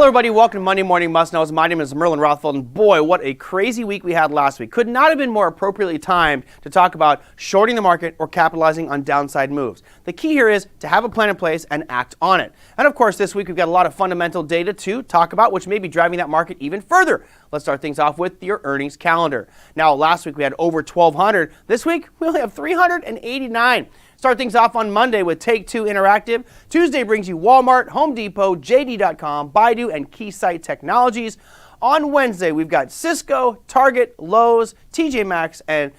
Hello everybody, welcome to Monday Morning Must Knows. My name is Merlin Rothfeld, and boy, what a crazy week we had last week. Could not have been more appropriately timed to talk about shorting the market or capitalizing on downside moves. The key here is to have a plan in place and act on it. And of course, this week we've got a lot of fundamental data to talk about, which may be driving that market even further. Let's start things off with your earnings calendar. Now, last week we had over 1,200. This week we only have 389. Start things off on Monday with Take-Two Interactive. Tuesday brings you Walmart, Home Depot, JD.com, Baidu, and Keysight Technologies. On Wednesday, we've got Cisco, Target, Lowe's, TJ Maxx, and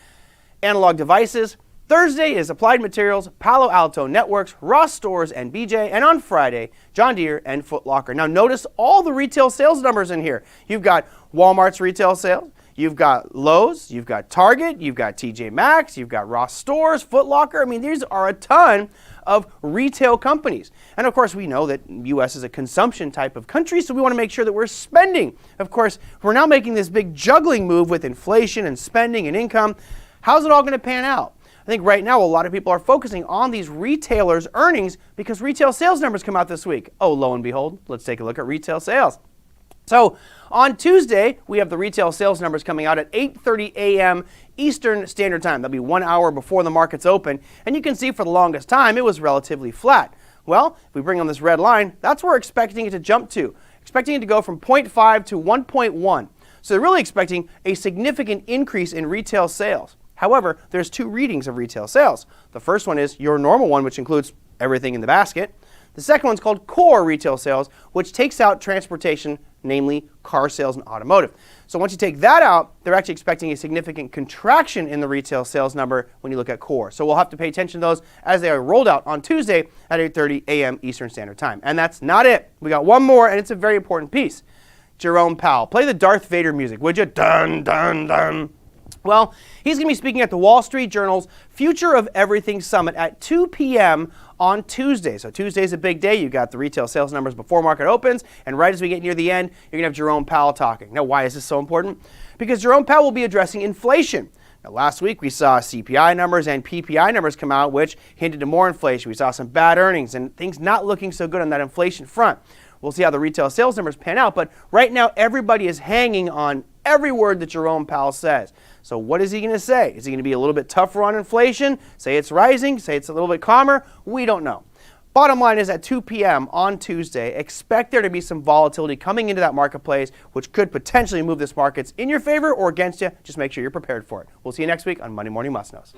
Analog Devices. Thursday is Applied Materials, Palo Alto Networks, Ross Stores, and BJ. And on Friday, John Deere and Foot Locker. Now notice all the retail sales numbers in here. You've got Walmart's retail sales. You've got Lowe's, you've got Target, you've got TJ Maxx, you've got Ross Stores, Foot Locker. I mean, these are a ton of retail companies. And of course, we know that the U.S. is a consumption type of country, so we want to make sure that we're spending. Of course, we're now making this big juggling move with inflation and spending and income. How's it all going to pan out? I think right now a lot of people are focusing on these retailers' earnings because retail sales numbers come out this week. Oh, lo and behold, let's take a look at retail sales. So on Tuesday, we have the retail sales numbers coming out at 8:30 a.m. Eastern Standard Time. That'll be 1 hour before the markets open. And you can see for the longest time, it was relatively flat. Well, if we bring on this red line, that's where we're expecting it to jump to. Expecting it to go from 0.5 to 1.1. So they're really expecting a significant increase in retail sales. However, there's two readings of retail sales. The first one is your normal one, which includes everything in the basket. The second one's called core retail sales, which takes out transportation, namely car sales and automotive. So once you take that out, they're actually expecting a significant contraction in the retail sales number when you look at core. So we'll have to pay attention to those as they are rolled out on Tuesday at 8:30 a.m. Eastern Standard Time. And that's not it. We got one more, and it's a very important piece. Jerome Powell. Play the Darth Vader music, would you? Dun, dun, dun. Well, he's going to be speaking at the Wall Street Journal's Future of Everything Summit at 2 p.m. on Tuesday. So Tuesday's a big day. You've got the retail sales numbers before market opens, and right as we get near the end, you're going to have Jerome Powell talking. Now, why is this so important? Because Jerome Powell will be addressing inflation. Now, last week we saw CPI numbers and PPI numbers come out, which hinted to more inflation. We saw some bad earnings and things not looking so good on that inflation front. We'll see how the retail sales numbers pan out, but right now everybody is hanging on every word that Jerome Powell says. So what is he going to say? Is he going to be a little bit tougher on inflation? Say it's rising? Say it's a little bit calmer? We don't know. Bottom line is at 2 p.m. on Tuesday, expect there to be some volatility coming into that marketplace, which could potentially move this markets in your favor or against you. Just make sure you're prepared for it. We'll see you next week on Monday Morning Must Knows.